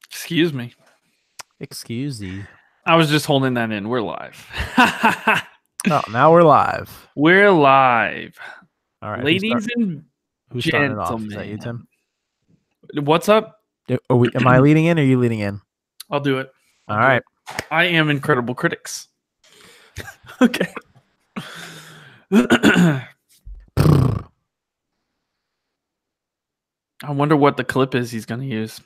Excuse me. Excusey. I was just holding that in. We're live. Oh, now we're live. We're live. All right. Ladies and Who's starting it off? Is that you, Tim? What's up? Am I leading in or are you leading in? I'll do it. All right. I am Incredible Critics. Okay. I wonder what the clip is he's going to use.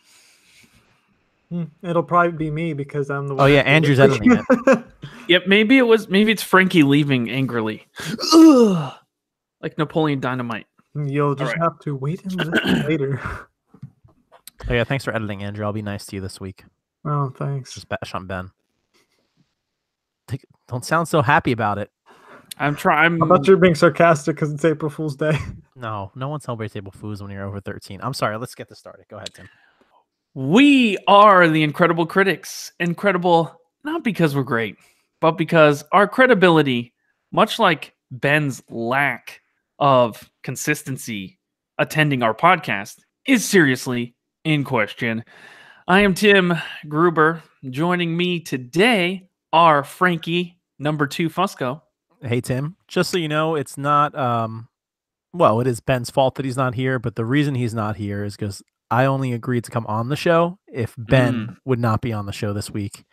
It'll probably be me because I'm the one. Oh yeah, Andrew's editing it. Yep, maybe it's Frankie leaving angrily. Ugh. Like Napoleon Dynamite. You'll just have to wait and listen later. Oh yeah, thanks for editing, Andrew. I'll be nice to you this week. Oh, thanks. Just bash on Ben. Don't sound so happy about it. I'm trying. I thought you were being sarcastic because it's April Fool's Day. No one celebrates April Fools when you're over 13. I'm sorry. Let's get this started. Go ahead, Tim. We are the Incredible Critics. Incredible not because we're great, but because our credibility, much like Ben's lack of consistency attending our podcast, is seriously in question. I am Tim Gruber. Joining me today are Frankie, number 2 Fusco. Hey, Tim. Just so you know, it's not, well, it is Ben's fault that he's not here, but the reason he's not here is because I only agreed to come on the show if Ben would not be on the show this week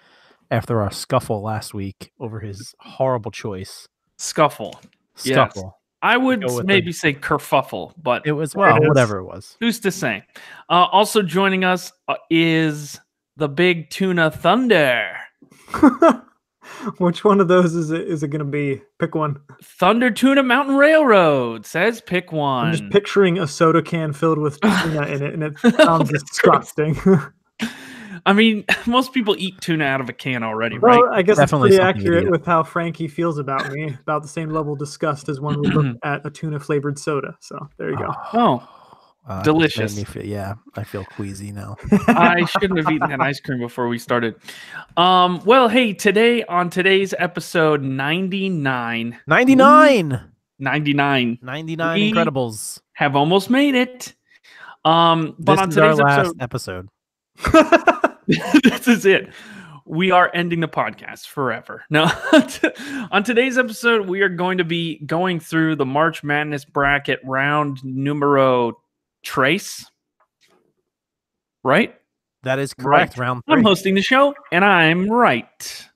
after our scuffle last week over his horrible choice. Scuffle. Yes. I would maybe say kerfuffle, but it was, well, whatever it was. Who's to say? Also joining us is the Big Tuna Thunder. Which one of those is it going to be? Pick one. Thunder Tuna Mountain Railroad says pick one. I'm just picturing a soda can filled with tuna in it, and it sounds disgusting. I mean, most people eat tuna out of a can already, well, right? I guess definitely it's pretty accurate with how Frankie feels about me. About the same level of disgust as one would look at a tuna-flavored soda. So there you go. Oh. Delicious. I feel queasy now. I shouldn't have eaten that ice cream before we started. Well, hey, today's episode 99. 99 Incredibles have almost made it. But this on is today's our last episode. This is it. We are ending the podcast forever. No, on today's episode, we are going to be going through the March Madness bracket round numero trace, right? That is correct. Right. Round 3. I'm hosting the show, and I'm right.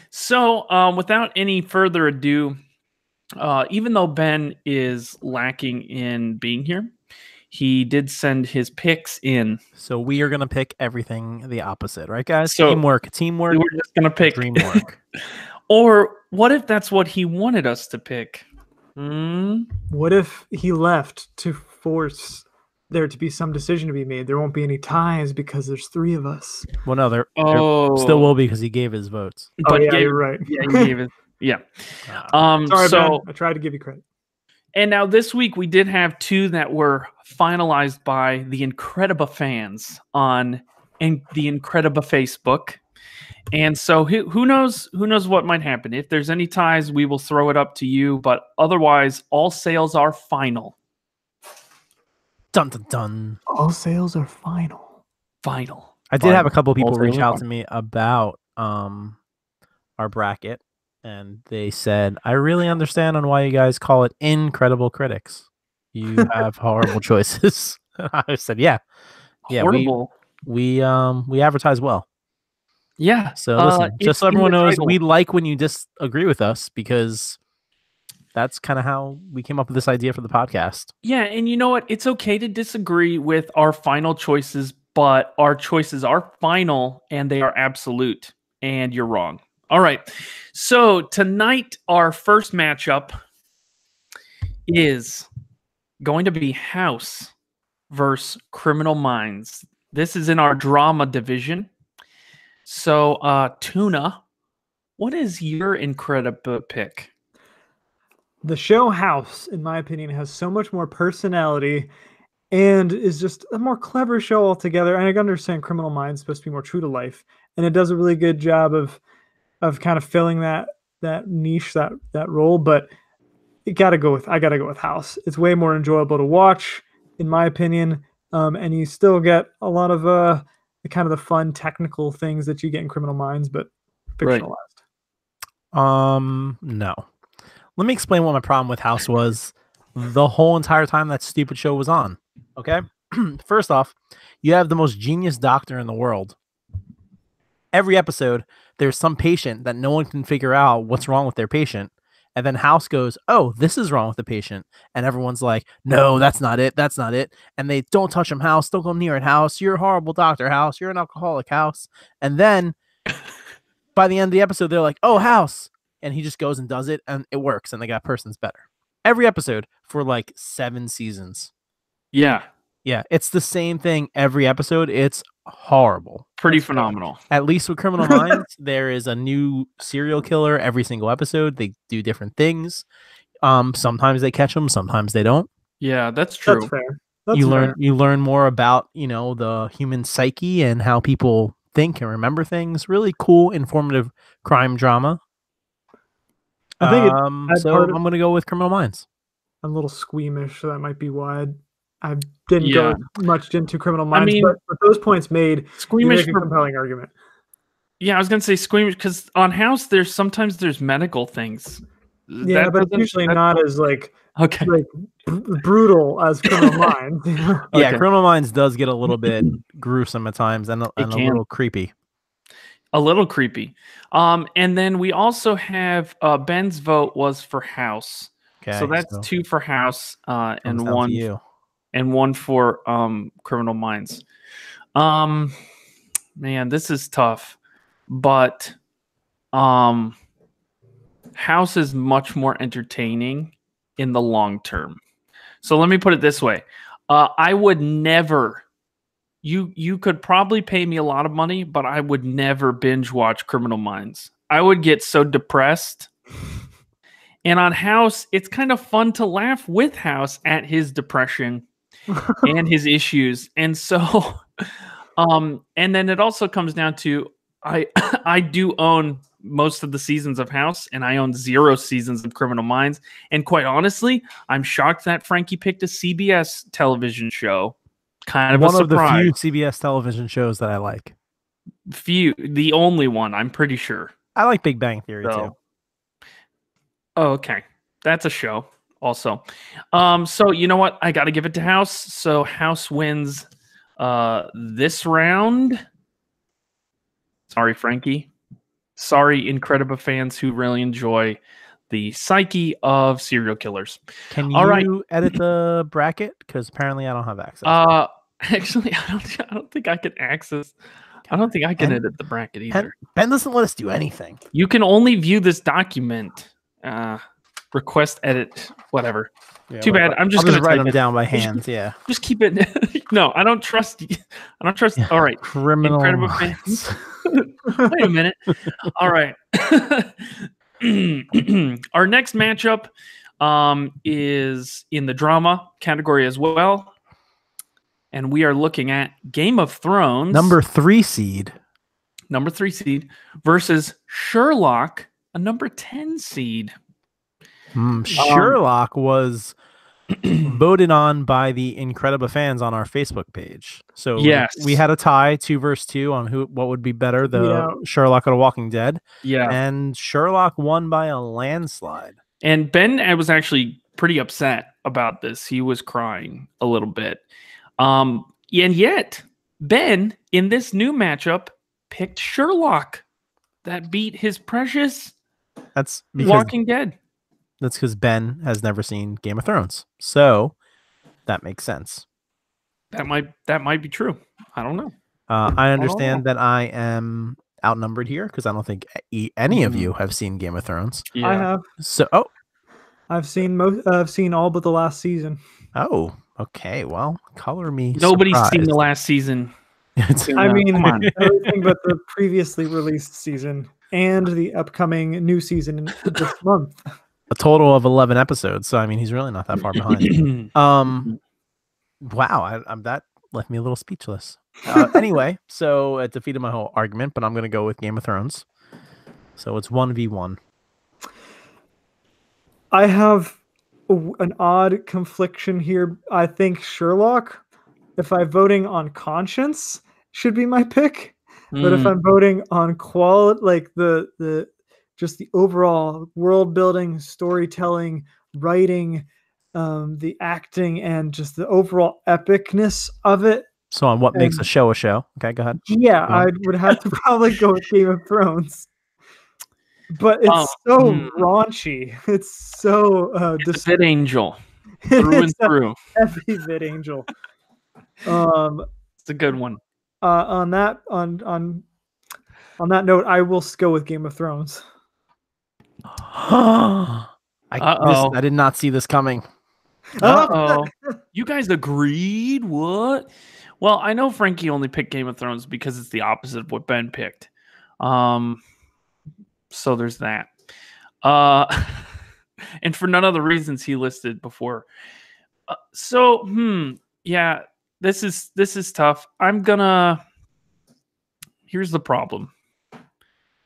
So, without any further ado, even though Ben is lacking in being here, he did send his picks in. So we are going to pick everything the opposite, right, guys? So teamwork. We're just going to pick dreamwork. Or what if that's what he wanted us to pick? What if he left to force there to be some decision to be made? There won't be any ties because there's 3 of us. Well, no, there still will be because he gave his votes. But yeah, you're right. Yeah, he gave it. Yeah. Sorry, Ben. I tried to give you credit. And now this week we did have 2 that were finalized by the Incredible fans on the Incredible Facebook. And so who knows what might happen. If there's any ties, we will throw it up to you. But otherwise, all sales are final. Dun, dun, dun. All sales are final. Final. I did have a couple of people reach out to me about our bracket. And they said, I really understand on why you guys call it Incredible Critics. You have horrible choices. I said, yeah. Horrible. We advertise well. Yeah. So listen, just so everyone knows, we like when you disagree with us because that's kind of how we came up with this idea for the podcast. Yeah, and you know what? It's okay to disagree with our final choices, but our choices are final and they are absolute. And you're wrong. All right. So tonight, our first matchup is going to be House versus Criminal Minds. This is in our drama division. So, Tuna, what is your incredible pick? The show House, in my opinion, has so much more personality and is just a more clever show altogether. And I understand Criminal Minds is supposed to be more true to life, and it does a really good job of kind of filling that niche, that role. But I gotta go with House. It's way more enjoyable to watch, in my opinion. and you still get a lot of the kind of the fun technical things that you get in Criminal Minds, but Right. fictionalized. No. Let me explain what my problem with House was the whole entire time that stupid show was on. Okay? First off, you have the most genius doctor in the world. Every episode, there's some patient that no one can figure out what's wrong with their patient. And then House goes, "Oh, this is wrong with the patient." And everyone's like, "No, that's not it. That's not it." And they don't touch him, House. Don't go near it, House. You're a horrible doctor, House. You're an alcoholic, House. And then by the end of the episode, they're like, "Oh, House." And he just goes and does it, and it works, and that person's better. Every episode for like 7 seasons. Yeah. Yeah, it's the same thing every episode. It's horrible. Pretty phenomenal. At least with Criminal Minds, there is a new serial killer every single episode. They do different things. Sometimes they catch them, sometimes they don't. Yeah, that's true. That's fair. That's You fair. learn more about, the human psyche and how people think and remember things. Really cool, informative crime drama. I think so part of- I'm gonna go with Criminal Minds. I'm a little squeamish, so that might be why I didn't Yeah. go much into Criminal Minds. mean, but with those points made, you Squeamish make a for compelling argument. Yeah, I was gonna say squeamish because on House sometimes there's medical things. Yeah, That but it's doesn't- usually that- not as like Okay. brutal as Criminal Minds. You know? Yeah, Okay. Criminal Minds does get a little bit gruesome at times and a can. little creepy. A little creepy. And then we also have Ben's vote was for House. Okay, So that's 2 for House comes and down to one you. and 1 for Criminal Minds. Man, this is tough. But House is much more entertaining in the long term. So let me put it this way. I would never you could probably pay me a lot of money, but I would never binge watch Criminal Minds. I would get so depressed. And on House, it's kind of fun to laugh with House at his depression and his issues. And so and then it also comes down to I do own most of the seasons of House, and I own 0 seasons of Criminal Minds. And quite honestly, I'm shocked that Frankie picked a CBS television show. Kind of One a of the surprise. few CBS television shows that I like. The only one, I'm pretty sure. I like Big Bang Theory too. So, oh, okay. That's a show also. So you know what? I got to give it to House. So House wins this round. Sorry, Frankie. Sorry, Incredible fans who really enjoy the psyche of serial killers. Can All right. you edit the bracket? Because apparently I don't have access. Actually, I don't think I can access. I don't think I can And- edit the bracket either. Ben doesn't let us do anything. You can only view this document. Request edit, whatever. Yeah, Too bad. I'm just I'll gonna write type them it. down by hand. Yeah. Just keep it. No, I don't trust you. I don't trust. Yeah. All right. Criminal Incredible Minds. Wait a minute. All right. Our next matchup is in the drama category as well. And we are looking at Game of Thrones. Number 3 seed. Number 3 seed versus Sherlock, a number 10 seed. Sherlock was voted on by the Incredible fans on our Facebook page. So Yes. we had a tie 2 versus 2 on what would be better, the Yeah. Sherlock or the Walking Dead. Yeah. And Sherlock won by a landslide. And Ben was actually pretty upset about this. He was crying a little bit. And yet, Ben, in this new matchup, picked Sherlock. That beat his precious That's because Walking Dead. that's because Ben has never seen Game of Thrones. So that makes sense. That might be true. I don't know. I understand that I am outnumbered here because I don't think any of Mm-hmm. you have seen Game of Thrones. I have. So, I've seen all but the last season. Okay. Well, color me. Nobody's seen surprised. the last season. I mean, come on. everything but the previously released season and the upcoming new season in this month. a total of 11 episodes. So I mean, he's really not that far behind. Wow, I'm that left me a little speechless. Anyway, so it defeated my whole argument, but I'm gonna go with Game of Thrones. So it's 1v1. I have an odd confliction here. I think Sherlock if I'm voting on conscience, should be my pick. But if Mm, I'm voting on quality, like the just the overall world building, storytelling, writing, the acting, and just the overall epicness of it. So on what makes a And show a show? Okay, go ahead. yeah, Go on. I would have to probably go with Game of Thrones. But oh, it's so mm, raunchy. It's so it's a bit angel through and it's a through. heavy bit angel. Um, It's a good one. on that note, I will go with Game of Thrones. I Uh-oh. I did not see this coming. Uh-oh. You guys agreed? What? Well, I know Frankie only picked Game of Thrones because it's the opposite of what Ben picked. So there's that. And for none of the reasons he listed before. Yeah, this is tough. Here's the problem.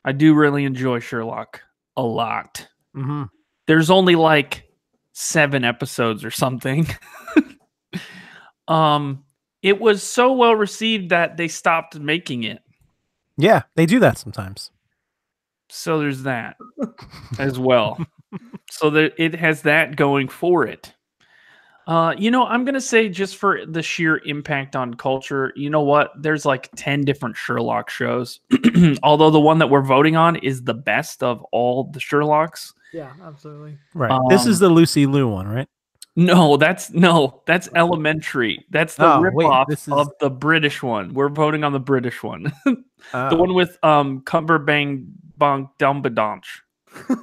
I do really enjoy Sherlock a lot. Mm-hmm. There's only like 7 episodes or something. It was so well received that they stopped making it. Yeah, they do that sometimes. So there's that as well. So that it has that going for it. I'm gonna say, just for the sheer impact on culture, you know what? There's like 10 different Sherlock shows. Although the one that we're voting on is the best of all the Sherlocks. Yeah, absolutely. Right. This is the Lucy Liu one, right? No, that's Elementary. That's the ripoff of the British one. We're voting on the British one. The one with Cumberbang Bonk Dumbledonch. You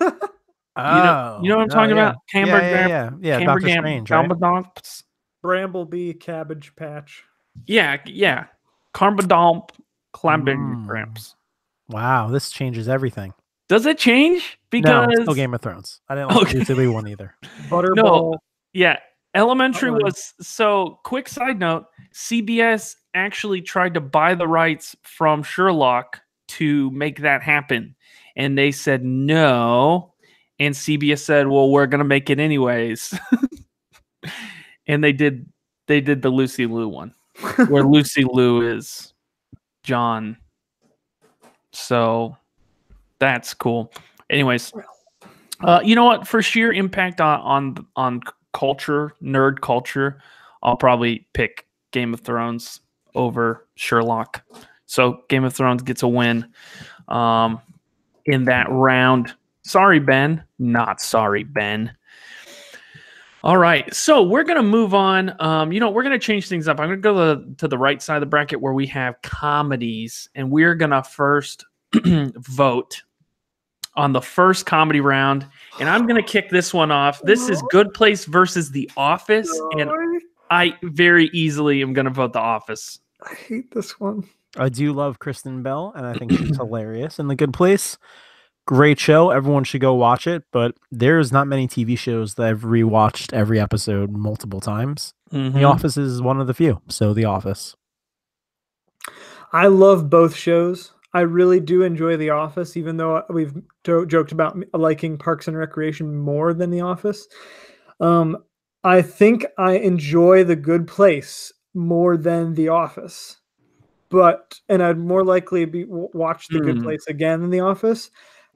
know what I'm talking about? Yeah. Doctor Strange, right? Dumbledonch. Bramblebee Cabbage Patch. Yeah. Carbadomp Clambing Cramps. Wow, this changes everything. Does it change? Because no, Game of Thrones. I didn't like the Lucy Liu one either. Butterball. No. Yeah, Elementary was so. Quick side note: CBS actually tried to buy the rights from Sherlock to make that happen, and they said no. And CBS said, "Well, we're gonna make it anyways." And they did the Lucy Liu one, where Lucy Liu is John. So that's cool. Anyways, you know what? For sheer impact on culture, nerd culture, I'll probably pick Game of Thrones over Sherlock. So Game of Thrones gets a win in that round. Sorry, Ben. Not sorry, Ben. All right. So we're going to move on. We're going to change things up. I'm going to go to the right side of the bracket where we have comedies, and we're going to first vote on the first comedy round, and I'm going to kick this one off. This is Good Place versus The Office, and I very easily am going to vote The Office. I hate this one. I do love Kristen Bell, and I think she's hilarious in The Good Place. Great show. Everyone should go watch it, but there's not many TV shows that I've rewatched every episode multiple times. The Office is one of the few, so The Office. I love both shows. I really do enjoy The Office, even though we've joked about liking Parks and Recreation more than The Office. I think I enjoy The Good Place more than The Office, and I'd more likely watch The Good Place again than The Office.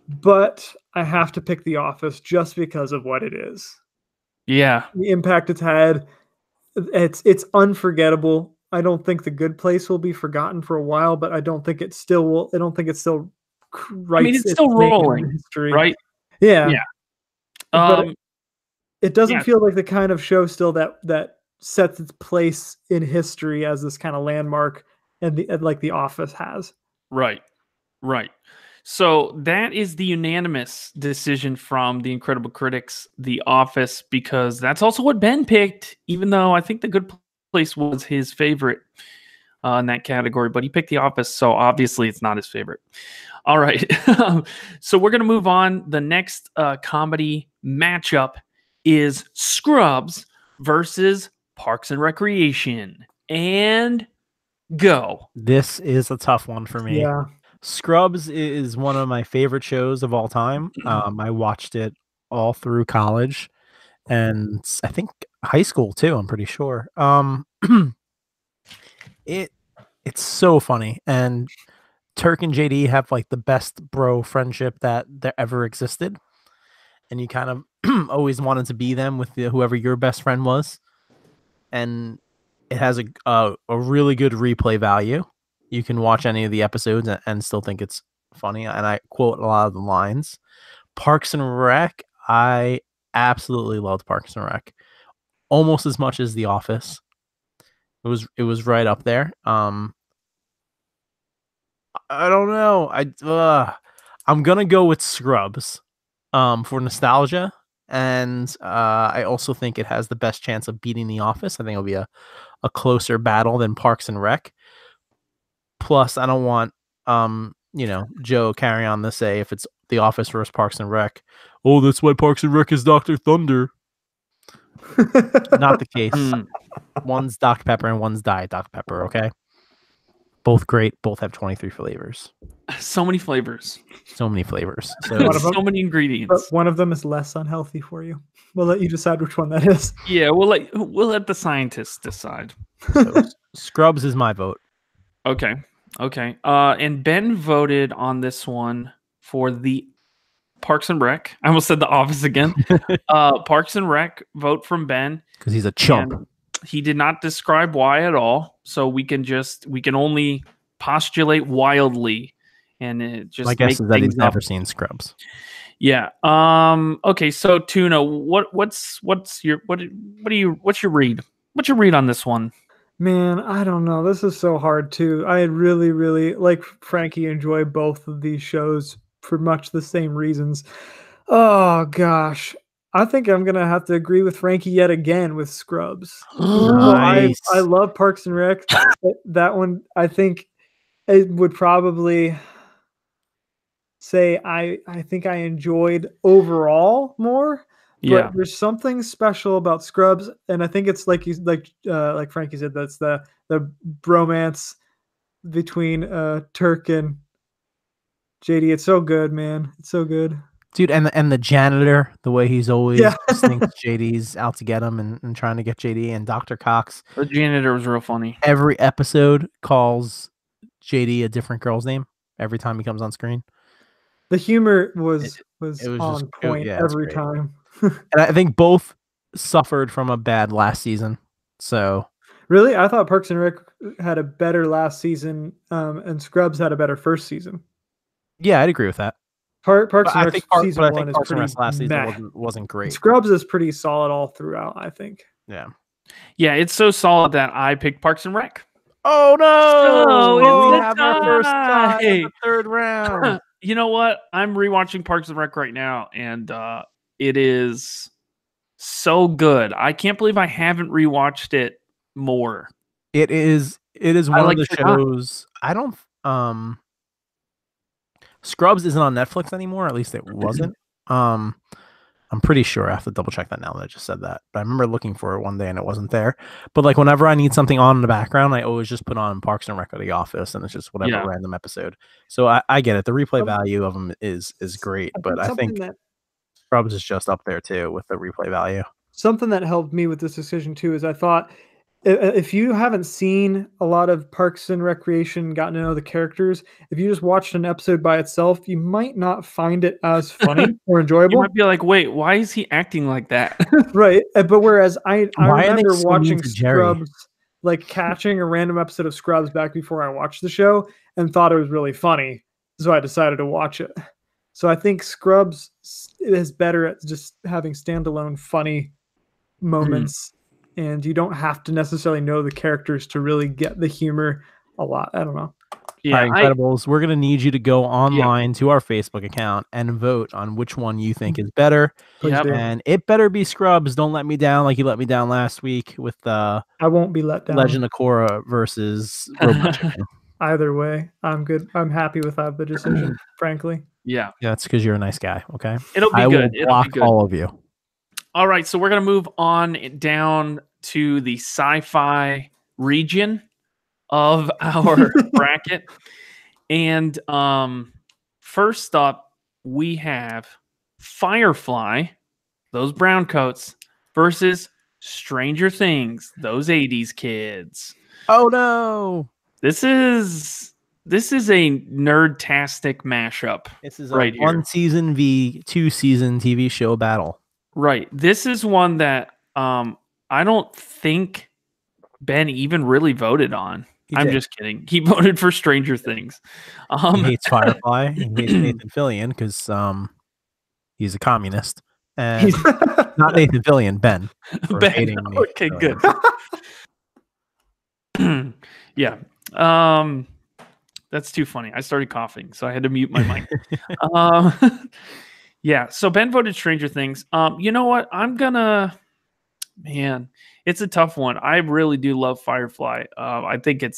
But I have to pick The Office just because of what it is. Yeah, the impact it's had. It's unforgettable. I don't think The Good Place will be forgotten for a while, but I don't think it still will. I don't think it still writes. It's still rolling, history, right? Yeah. But it doesn't yeah. feel like the kind of show still that sets its place in history as this kind of landmark, and like The Office has. Right. So that is the unanimous decision from the Incredible Critics, The Office, because that's also what Ben picked, even though I think The Good Place was his favorite in that category, but he picked The Office, so obviously it's not his favorite. All right. So we're going to move on. The next comedy matchup is Scrubs versus Parks and Recreation. And go. This is a tough one for me. Yeah. Scrubs is one of my favorite shows of all time. I watched it all through college and I think high school too, I'm pretty sure. It's so funny, and Turk and JD have like the best bro friendship that there ever existed, and you kind of always wanted to be them with whoever your best friend was, and it has a really good replay value. You can watch any of the episodes and still think it's funny, and I quote a lot of the lines. Parks and Rec, I absolutely loved Parks and Rec, almost as much as The Office. It was right up there. I don't know. I'm gonna go with Scrubs, for nostalgia, and I also think it has the best chance of beating The Office. I think it'll be a closer battle than Parks and Rec. Plus, I don't want Joe carry on to say if it's The Office versus Parks and Rec. Oh, that's why Parks and Rec is Dr. Thunder. Not the case. One's Dr. Pepper and one's Diet Dr. Pepper. Okay. Both great. Both have 23 flavors. So many flavors. So many flavors. So many ingredients. But one of them is less unhealthy for you. We'll let you decide which one that is. Yeah, we'll let the scientists decide. So Scrubs is my vote. Okay. And Ben voted on this one for the Parks and Rec. I almost said The Office again. Parks and Rec vote from Ben because he's a chump. And he did not describe why at all, so we can only postulate wildly, and it just my guess is that he's never seen Scrubs. Yeah. Okay. So Tuna, what's your read? What's your read on this one? Man, I don't know. This is so hard too. I really, really, like Frankie, enjoy both of these shows for much the same reasons. Oh gosh. I think I'm gonna have to agree with Frankie yet again with Scrubs. Nice. I love Parks and Rec. That one, I think it would probably say I think I enjoyed overall more. But there's something special about Scrubs, and I think it's like Frankie said, that's the bromance between Turk and JD. It's so good, man. It's so good. Dude, and the janitor, the way he's always thinks JD's out to get him and trying to get JD, and Dr. Cox. The janitor was real funny. Every episode calls JD a different girl's name every time he comes on screen. The humor was on point every great. time. And I think both suffered from a bad last season. So really, I thought Parks and Rec had a better last season, and Scrubs had a better first season. Yeah, I'd agree with that. Parks and Rec season one is pretty last season wasn't great. Scrubs is pretty solid all throughout, I think. Yeah. Yeah, it's so solid that I picked Parks and Rec. Oh no! We have our first tie in the third round. You know what? I'm rewatching Parks and Rec right now, and it is so good. I can't believe I haven't rewatched it more. It is one of the shows. I don't. Scrubs isn't on Netflix anymore. At least it wasn't. I'm pretty sure. I have to double check that now that I just said that. But I remember looking for it one day and it wasn't there. But like whenever I need something on in the background, I always just put on Parks and Rec or The Office, and it's just whatever random episode. So I get it. The replay value of them is great, but I think Scrubs is just up there too with the replay value. Something that helped me with this decision too is I thought if you haven't seen a lot of Parks and Recreation, gotten to know the characters, if you just watched an episode by itself, you might not find it as funny or enjoyable. You might be like, wait, why is he acting like that? Right. But whereas I remember watching Scrubs, like catching a random episode of Scrubs back before I watched the show and thought it was really funny. So I decided to watch it. So I think Scrubs is better at just having standalone funny moments. And you don't have to necessarily know the characters to really get the humor a lot. I don't know. Yeah, Incredibles, we're going to need you to go online to our Facebook account and vote on which one you think is better. And it better be Scrubs. Don't let me down like you let me down last week with I won't be let down. Legend of Korra versus Robot Chicken. Either way, I'm good. I'm happy with the decision, frankly. Yeah. That's because you're a nice guy, okay? It'll be good. Will block all of you. All right, so we're going to move on down to the sci-fi region of our bracket. And first up, we have Firefly, those brown coats, versus Stranger Things, those 80s kids. Oh no! This is a nerd-tastic mashup. This is right a here. 1-season v 2-season TV show battle. Right. This is one that I don't think Ben even really voted on. I'm just kidding. He voted for Stranger Things. He hates Firefly. He hates Nathan Fillion because he's a communist. And not Nathan Fillion, Ben. Ben. Okay, good. Yeah. That's too funny. I started coughing, so I had to mute my mic. Yeah. So Ben voted Stranger Things. You know what? Man, it's a tough one. I really do love Firefly. I think it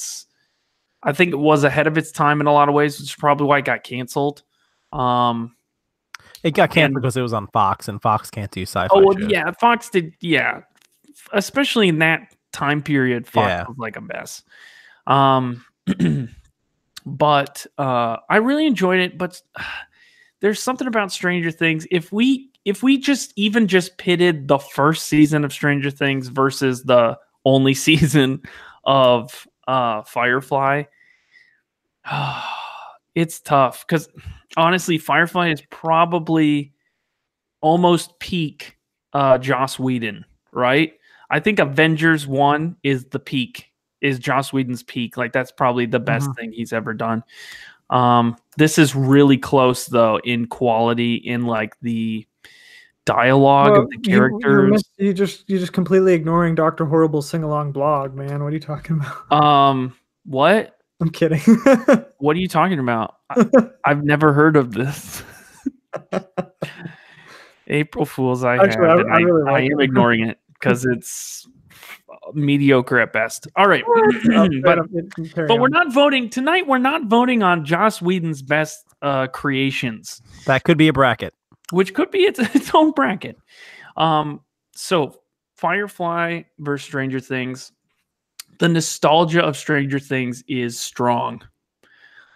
was ahead of its time in a lot of ways, which is probably why it got canceled. It got canceled because it was on Fox, and Fox can't do sci-fi shows. Yeah, Fox did. Yeah, especially in that time period, Fox was like a mess. But I really enjoyed it. But there's something about Stranger Things. If we just pitted the first season of Stranger Things versus the only season of Firefly, it's tough because honestly, Firefly is probably almost peak Joss Whedon, right? I think Avengers 1 is the peak, is Joss Whedon's peak. Like that's probably the best thing he's ever done. This is really close though in quality, in like the dialogue of the characters. You just completely ignoring Dr. Horrible's sing-along blog, man. What are you talking about? What? I'm kidding. What are you talking about? I've never heard of this. April Fools, I am ignoring it because it's mediocre at best. All right. But we're not voting tonight. We're not voting on Joss Whedon's best creations. That could be a bracket. Which could be its own bracket. So Firefly versus Stranger Things. The nostalgia of Stranger Things is strong.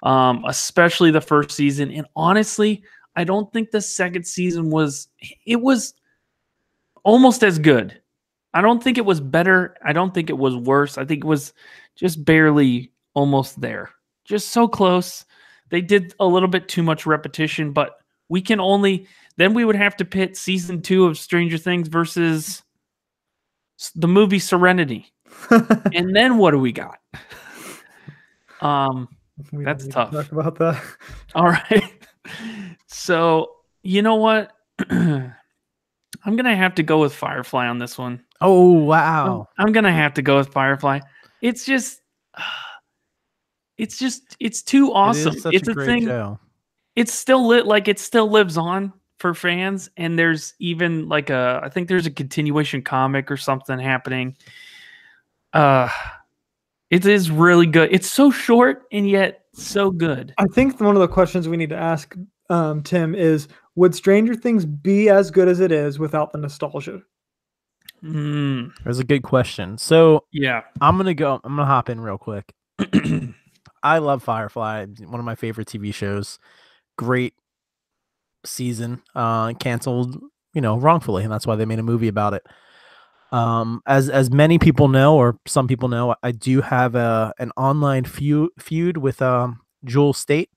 Especially the first season. And honestly, I don't think the second season was almost as good. I don't think it was better. I don't think it was worse. I think it was just barely almost there. Just so close. They did a little bit too much repetition, but then we would have to pit season 2 of Stranger Things versus the movie Serenity. And then what do we got? That's tough. Talk about that. All right. So, you know what? I'm going to have to go with Firefly on this one. Oh, wow. I'm going to have to go with Firefly. It's just it's too awesome. It's a great show. It's still lit, like it still lives on for fans, and there's even like I think there's a continuation comic or something happening. It is really good. It's so short and yet so good. I think one of the questions we need to ask Tim is, would Stranger Things be as good as it is without the nostalgia? That's a good question. So yeah, I'm gonna hop in real quick. I love Firefly, one of my favorite TV shows. Great season, canceled, wrongfully, and that's why they made a movie about it. As many people know, or some people know, I do have an online feud with Jewel State.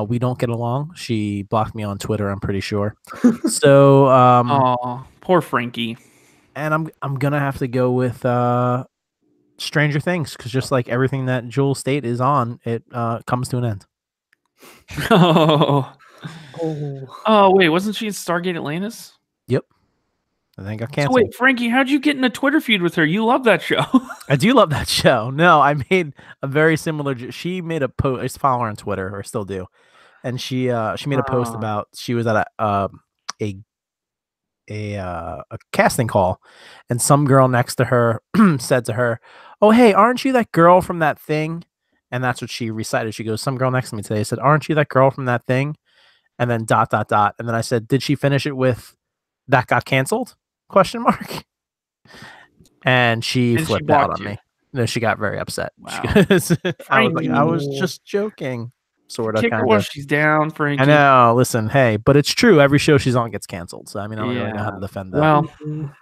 We don't get along. She blocked me on Twitter, I'm pretty sure. So oh, poor Frankie. And I'm gonna have to go with Stranger Things, because just like everything that Jewel State is on, it comes to an end. Oh, wait, wasn't she in Stargate Atlantis? Yep. I think I canceled. So wait, Frankie, how'd you get in a Twitter feud with her? You love that show. I do love that show. No, I made a very similar. She made a post. I used to follow her on Twitter, or still do, and she made a post about she was at a casting call, and some girl next to her said to her, "Oh, hey, aren't you that girl from that thing?" And that's what she recited. She goes, "Some girl next to me today said, aren't you that girl from that thing?" And then ... And then I said, "Did she finish it with that got canceled?" ? And she flipped out on me. No, she got very upset. Wow. I was just joking. Sort of. Kick her while she's down, Frankie. I know. Listen, hey, but it's true. Every show she's on gets canceled. So I mean, I don't really know how to defend that. Well,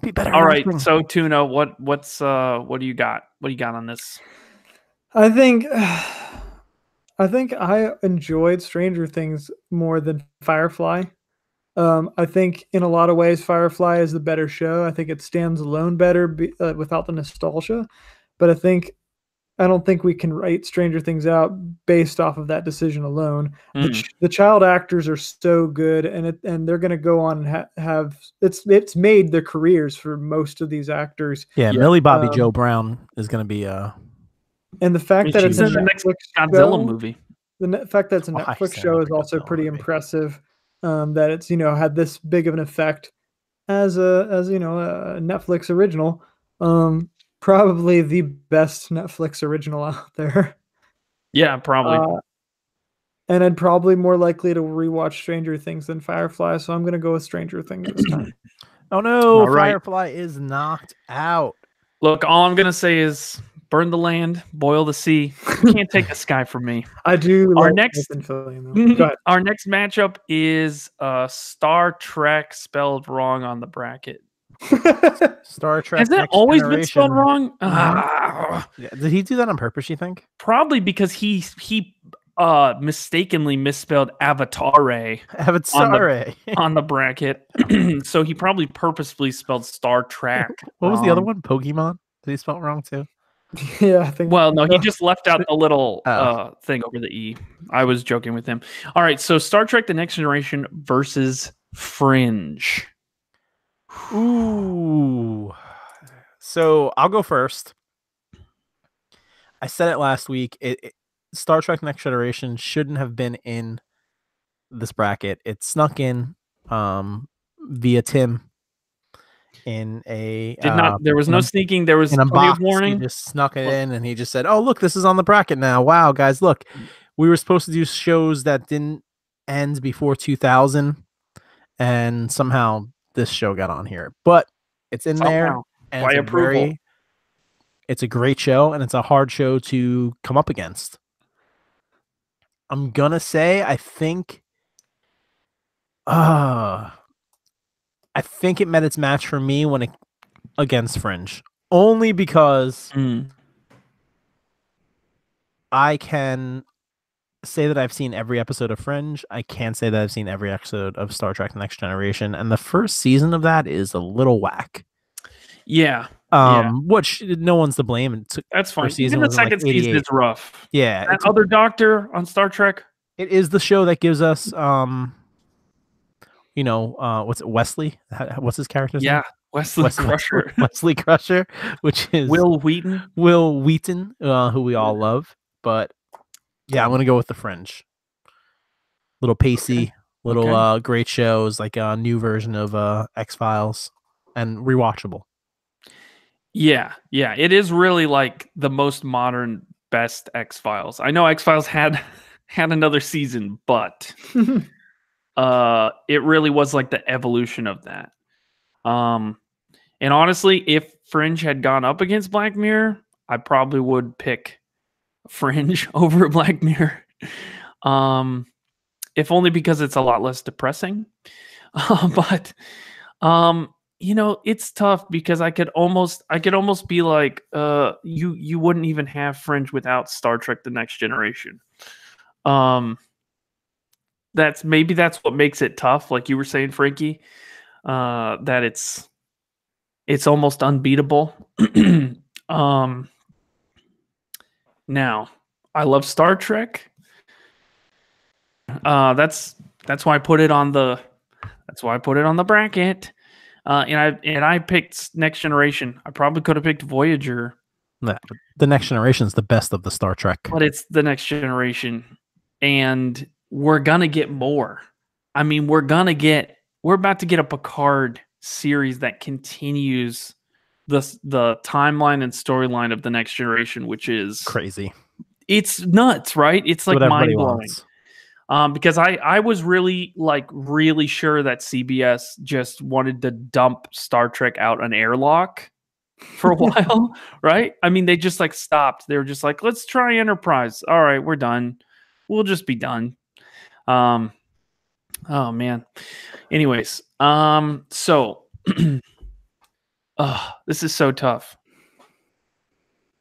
Be better. All right. acting. So Tuna, what do you got? What do you got on this? I think I enjoyed Stranger Things more than Firefly. I think in a lot of ways Firefly is the better show. I think it stands alone better without the nostalgia. But I don't think we can write Stranger Things out based off of that decision alone. The child actors are so good, and they're going to go on and have it's made their careers for most of these actors. Yeah, Millie Bobby Joe Brown is going to be and the fact that it's in the next Godzilla movie. The fact that it's a Netflix show is also pretty impressive. That it's had this big of an effect as a Netflix original. Probably the best Netflix original out there. Yeah, probably. And I'd probably more likely to rewatch Stranger Things than Firefly, so I'm gonna go with Stranger Things this time. Oh no, Firefly is knocked out. Look, all I'm gonna say is burn the land, boil the sea. You can't take this guy from me. I do. Our next matchup is Star Trek spelled wrong on the bracket. Star Trek. Has that always been spelled wrong? Yeah. Did he do that on purpose, you think? Probably because he mistakenly misspelled Avatare on the bracket. So he probably purposefully spelled Star Trek. What was the other one? Pokemon? Did he spell it wrong too? Yeah, I think. Well, no, he just left out the little thing over the E. I was joking with him. All right, so Star Trek: The Next Generation versus Fringe. Ooh. So I'll go first. I said it last week. Star Trek Next Generation shouldn't have been in this bracket. It snuck in via Tim in a there was no sneaking. There was in a box. Warning. He just snuck it in and he just said, "Oh, look, this is on the bracket now. Wow, guys, look. We were supposed to do shows that didn't end before 2000 and somehow this show got on here, but it's in there, and it's a great show, and it's a hard show to come up against. I'm gonna say I think it met its match for me against Fringe, only because I can say that I've seen every episode of Fringe. I can't say that I've seen every episode of Star Trek Next Generation, and the first season of that is a little whack. Yeah. Which no one's to blame. That's fine. Even the second season is rough. Yeah. That other Doctor on Star Trek. It is the show that gives us what's it, Wesley? What's his character's name? Wesley Crusher. Wesley Crusher, which is Will Wheaton. Who we all love. But yeah, I'm gonna go with the Fringe. Little pacey, great shows, like a new version of X-Files, and rewatchable. Yeah, it is really like the most modern, best X-Files. I know X-Files had another season, but it really was like the evolution of that. And honestly, if Fringe had gone up against Black Mirror, I probably would pick Fringe over Black Mirror. If only because it's a lot less depressing. But it's tough because I could almost be like, you wouldn't even have Fringe without Star Trek: The Next Generation. That's what makes it tough, like you were saying, Frankie. That it's almost unbeatable. Now, I love Star Trek. That's why I put it on the bracket. And I picked Next Generation. I probably could have picked Voyager. The Next Generation is the best of the Star Trek. But it's the Next Generation. And we're going to get more. I mean, we're about to get a Picard series that continues the timeline and storyline of the Next Generation, which is crazy. It's nuts, right? It's like mind-blowing. Because I was really sure that CBS just wanted to dump Star Trek out an airlock for a while, right? I mean, they just stopped. They were just like, let's try Enterprise. All right, we're done. We'll just be done. Oh man. Anyways, so This is so tough.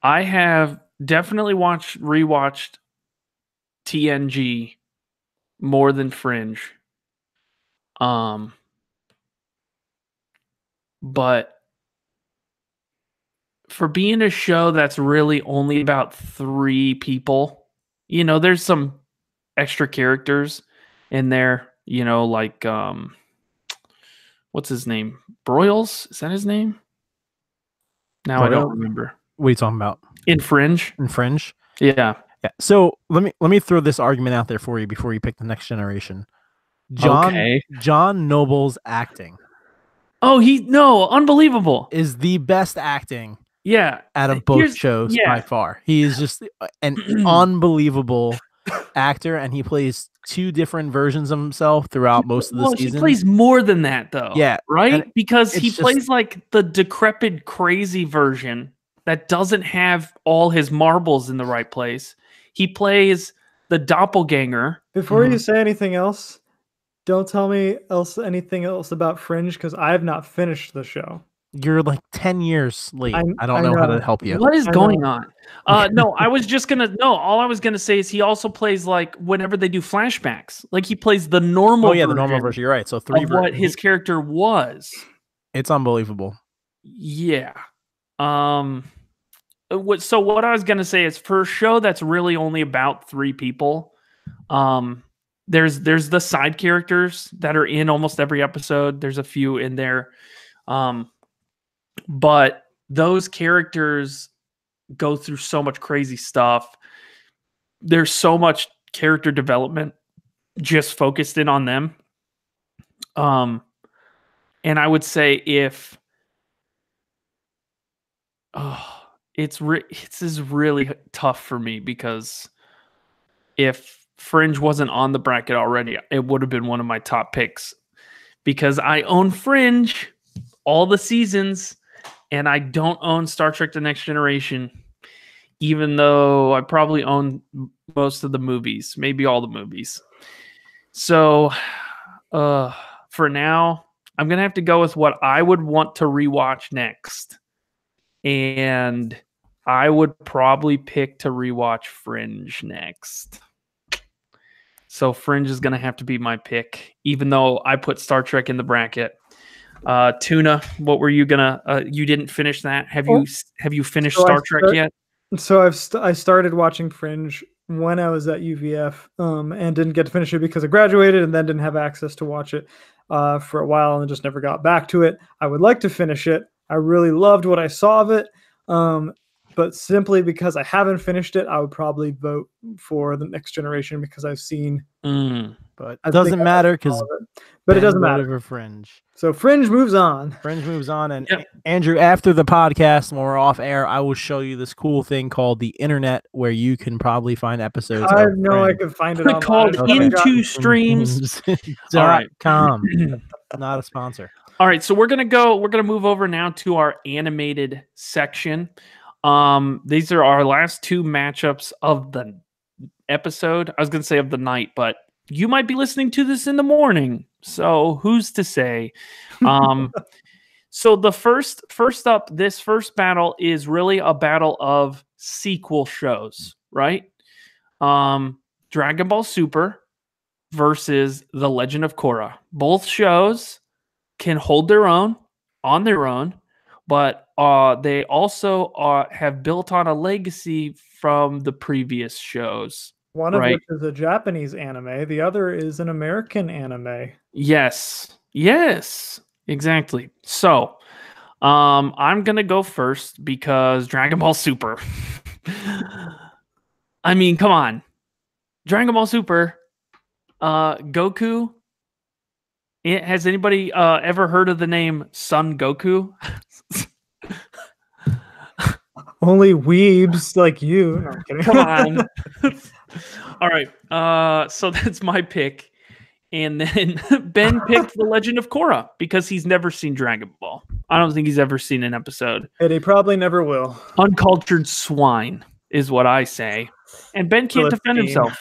I have definitely rewatched TNG more than Fringe. But for being a show that's really only about 3 people, there's some extra characters in there, like what's his name? Broyles? Is that his name? Now I don't remember. What are you talking about? In Fringe? In Fringe? Yeah. So let me throw this argument out there for you before you pick the Next Generation. John Noble's acting. Oh, unbelievable. Is the best acting. Yeah. Out of both shows by far. He is just an unbelievable actor, and he plays 2 different versions of himself throughout most of the season. He plays more than that, though. Yeah. Right? Because he plays like the decrepit, crazy version that doesn't have all his marbles in the right place. He plays the doppelganger. Before you say anything else, don't tell me anything else about Fringe, because I have not finished the show. You're like 10 years late. I don't know how to help you. What is going on? No, all I was going to say is he also plays like whenever they do flashbacks, like he plays the normal the normal version. You're right. So 3 of what his character was. It's unbelievable. Yeah. So what I was going to say is, for a show that's really only about 3 people, there's the side characters that are in almost every episode. There's a few in there. But those characters go through so much crazy stuff. There's so much character development just focused in on them. And I would say it's really tough for me, because if Fringe wasn't on the bracket already, it would have been one of my top picks, because I own Fringe, all the seasons, and I don't own Star Trek The Next Generation, even though I probably own most of the movies, maybe all the movies. So for now, I'm going to have to go with what I would want to rewatch next. And I would probably pick to rewatch Fringe next. So Fringe is going to have to be my pick, even though I put Star Trek in the bracket. Tuna, what were you gonna? You didn't finish that. Have you finished Star Trek yet? So I started watching Fringe when I was at UVF, and didn't get to finish it because I graduated, and then didn't have access to watch it for a while, and just never got back to it. I would like to finish it. I really loved what I saw of it. But simply because I haven't finished it, I would probably vote for The Next Generation, because I've seen. But it doesn't matter, because it doesn't matter. Fringe. So Fringe moves on. And Andrew, after the podcast, when we're off air, I will show you this cool thing called the internet, where you can probably find episodes. I know I can find it called IntoStreams.com. Not a sponsor. All right, so we're gonna move over now to our animated section. These are our last 2 matchups of the episode. I was gonna say of the night, but you might be listening to this in the morning, so who's to say? So the first up, this first battle is really a battle of sequel shows, right? Dragon Ball Super versus The Legend of Korra. Both shows can hold their own on their own, but they also have built on a legacy from the previous shows. One of which is a Japanese anime. The other is an American anime. Yes, exactly. So I'm going to go first, because Dragon Ball Super. I mean, come on. Dragon Ball Super, Goku. Has anybody ever heard of the name Son Goku? Only weebs like you. No, I'm kidding. Come on. All right. So that's my pick. And then Ben picked The Legend of Korra, because he's never seen Dragon Ball. I don't think he's ever seen an episode. And he probably never will. Uncultured swine is what I say. And Ben can't defend himself.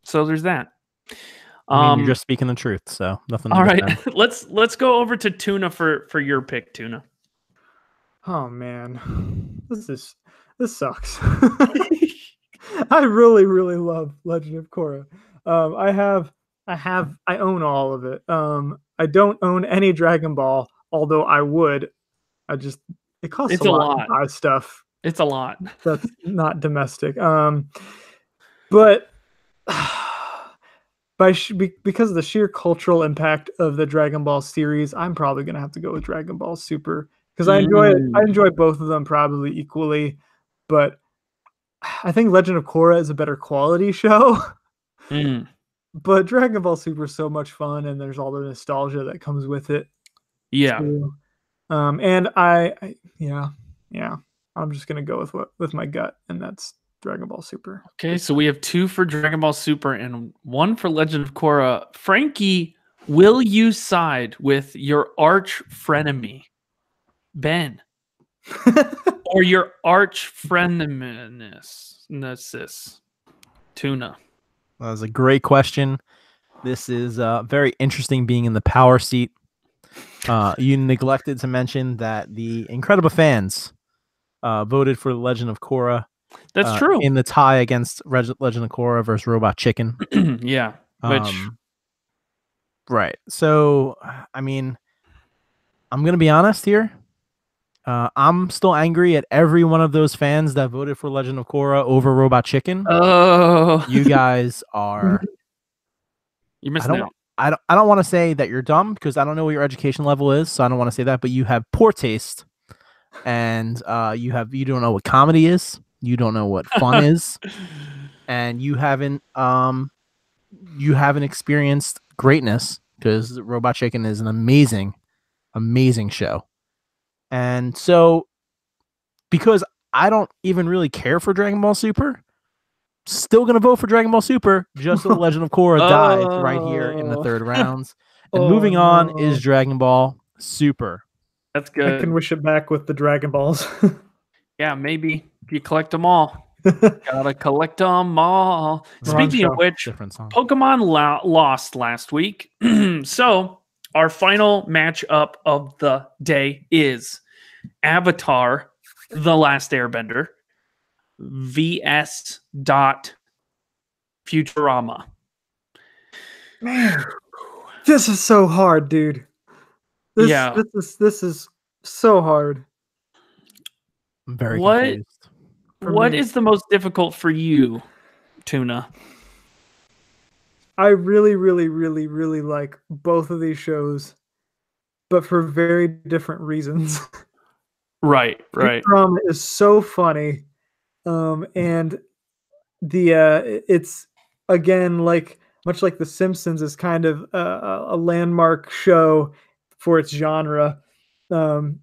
So there's that. I mean, you're just speaking the truth, so nothing. All right, let's go over to Tuna for your pick, Tuna. Oh man, this sucks. I really love Legend of Korra. I own all of it. I don't own any Dragon Ball, although I would. It costs a lot to buy stuff. It's a lot. That's not domestic. But because of the sheer cultural impact of the Dragon Ball series, I'm probably gonna have to go with Dragon Ball Super because I enjoy both of them probably equally, but I think Legend of Korra is a better quality show. But Dragon Ball Super is so much fun, and there's all the nostalgia that comes with it. Yeah. Too. And I'm just gonna go with my gut, and that's Dragon Ball Super. Okay, so we have 2 for Dragon Ball Super and 1 for Legend of Korra. Frankie, will you side with your arch frenemy, Ben, or your arch frenemesis, Tuna? That was a great question. This is very interesting being in the power seat. You neglected to mention that the Incredible fans voted for the Legend of Korra. That's true. In the tie against Legend of Korra versus Robot Chicken. Yeah. Right. So, I mean, I'm going to be honest here. I'm still angry at every one of those fans that voted for Legend of Korra over Robot Chicken. Oh, you guys are. You're missing out. I don't want to say that you're dumb because I don't know what your education level is, so I don't want to say that. But you have poor taste, and you don't know what comedy is. You don't know what fun is, and you haven't experienced greatness because Robot Chicken is an amazing show. And so, because I don't even really care for Dragon Ball Super, still gonna vote for Dragon Ball Super. Just so the Legend of Korra dies right here in the third rounds. And moving on is Dragon Ball Super. That's good. I can wish it back with the Dragon Balls. Yeah, maybe if you collect them all. Gotta collect them all. Speaking of which, Pokemon lost last week. So our final matchup of the day is Avatar: The Last Airbender vs. Futurama. Man, this is so hard, dude. This is so hard. I'm very confused. What is the most difficult for you, Tuna? I really like both of these shows, but for very different reasons. Right. Futurama is so funny, and it's again much like The Simpsons is kind of a landmark show for its genre. But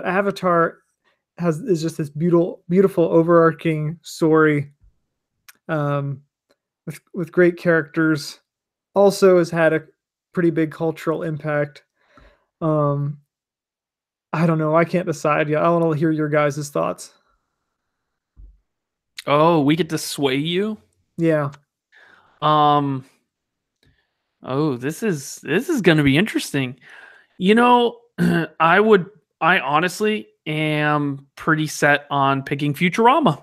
Avatar is just this beautiful overarching story, with great characters. Also has had a pretty big cultural impact. I don't know. I can't decide yet. I want to hear your guys' thoughts. Oh, we get to sway you? Yeah. Oh, this is going to be interesting. You know, I honestly am pretty set on picking Futurama.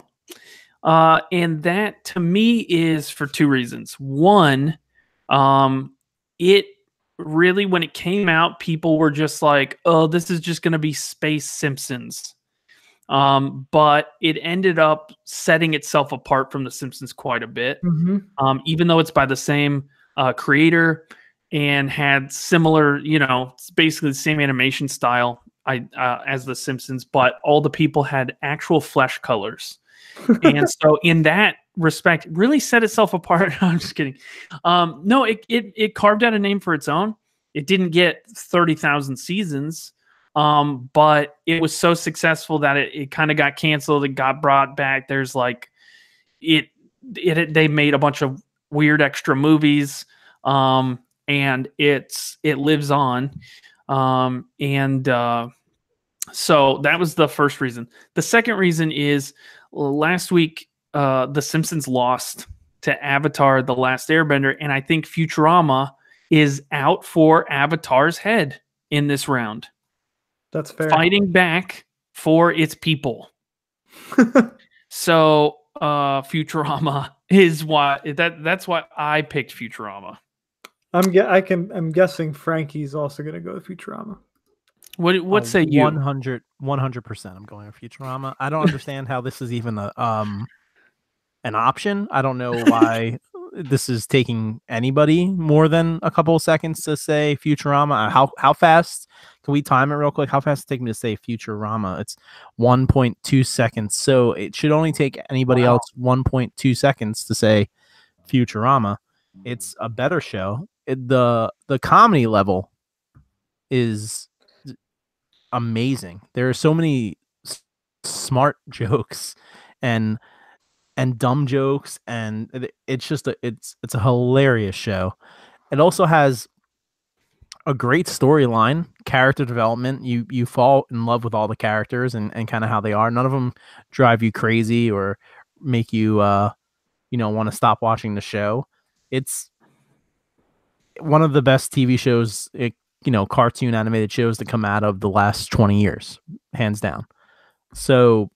And that to me is for 2 reasons. One, it really, when it came out, people were just like, oh, this is just going to be Space Simpsons. But it ended up setting itself apart from The Simpsons quite a bit. Mm-hmm. Even though it's by the same creator and had similar, it's basically the same animation style as The Simpsons, but all the people had actual flesh colors. And so in that respect, really set itself apart. I'm just kidding. No, it carved out a name for its own. It didn't get 30,000 seasons, but it was so successful that it kind of got canceled. It got brought back. There's they made a bunch of weird extra movies, and it lives on. So that was the first reason. The second reason is last week, The Simpsons lost to Avatar: The Last Airbender, and I think Futurama is out for Avatar's head in this round. That's fair. Fighting back for its people. So Futurama is why that's why I picked Futurama. I'm guessing Frankie's also gonna go with Futurama. What say you? 100%. I'm going with Futurama. I don't understand how this is even an option. I don't know why this is taking anybody more than a couple of seconds to say Futurama. How fast? Can we time it real quick? How fast does it take me to say Futurama? It's 1.2 seconds. So it should only take anybody else 1.2 seconds to say Futurama. It's a better show. The comedy level is amazing. There are so many smart jokes and dumb jokes, and it's just it's a hilarious show. It also has a great storyline, character development. You fall in love with all the characters and kind of how they are. None of them drive you crazy or make you want to stop watching the show. It's one of the best TV shows, cartoon animated shows to come out of the last 20 years, hands down. So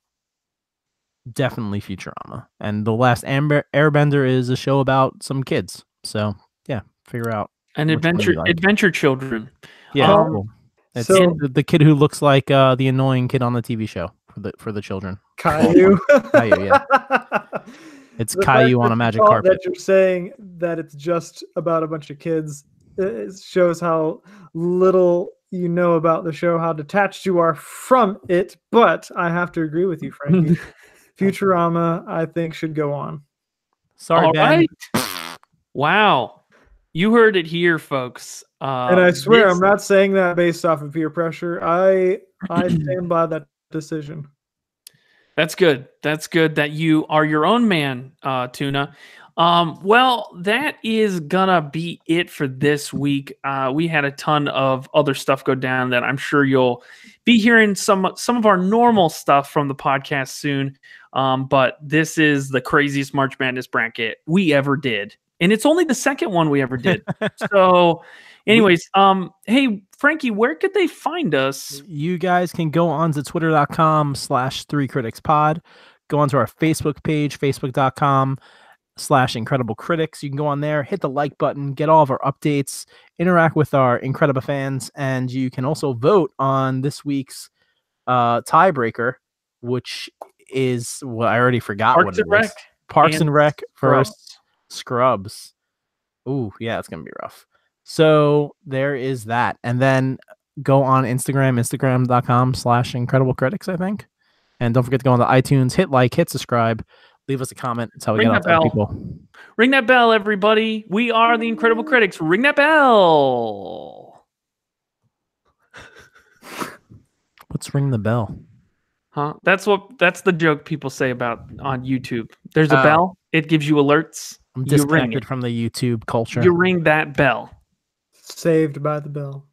definitely Futurama. And The Last Airbender is a show about some kids. So yeah, figure out an adventure children. Yeah, cool. It's the kid who looks like the annoying kid on the TV show for the children. Caillou. Caillou, yeah. It's Caillou on a magic carpet. That you're saying that it's just about a bunch of kids, it shows how little you know about the show, how detached you are from it. But I have to agree with you, Frankie. Futurama, I think, should go on. Sorry, Ben. Right. Wow. You heard it here, folks. And I swear, I'm not saying that based off of peer pressure. I stand by that decision. That's good. That's good that you are your own man, Tuna. Well, that is gonna be it for this week. We had a ton of other stuff go down that I'm sure you'll be hearing some of our normal stuff from the podcast soon. But this is the craziest March Madness bracket we ever did. And it's only the second one we ever did. So anyways, hey, Frankie, where could they find us? You guys can go on to twitter.com/3criticspod. Go onto our Facebook page, facebook.com/incrediblecritics. You can go on there, hit the like button, get all of our updates, interact with our Incredible fans, and you can also vote on this week's tiebreaker, which is, well, I already forgot what it is. Parks and Rec versus Scrubs. Ooh, yeah, it's gonna be rough. So there is that. And then go on instagram.com/incrediblecritics, I think. And don't forget to go on to iTunes, hit like, hit subscribe, leave us a comment. That's how we get out to people. Ring that bell, everybody. We are the Incredible Critics. Ring that bell. What's ring the bell? Huh? That's the joke people say about on YouTube. There's a bell. It gives you alerts. I'm disconnected from the YouTube culture. You ring that bell. Saved by the Bell.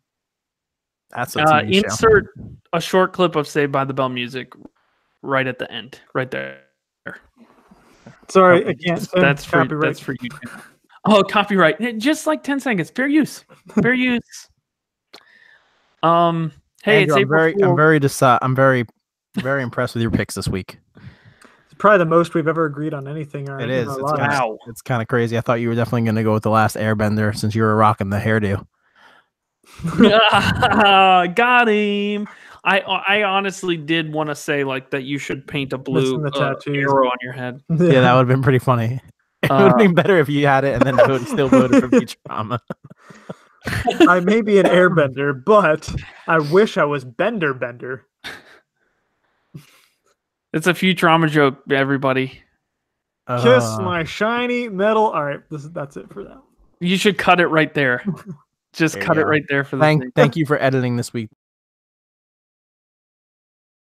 That's a TV show. Insert a short clip of Saved by the Bell music right at the end, right there. Sorry, I can't. That's for YouTube. Oh, copyright. Just like 10 seconds. Fair use. Fair use. Hey, Andrew, it's April Fool's. I'm very impressed with your picks this week. It's probably the most we've ever agreed on anything. It is. It's kind of crazy. I thought you were definitely going to go with The Last Airbender since you were rocking the hairdo. Got him. I honestly did want to say like that you should paint a blue arrow on your head. Yeah, that would have been pretty funny. It would have been better if you had it and then still voted for Futurama. I may be an airbender, but I wish I was Bender. It's a Futurama joke, everybody. Kiss my shiny metal. All right, that's it for that. You should cut it right there. Just cut it right there for the Thank you for editing this week.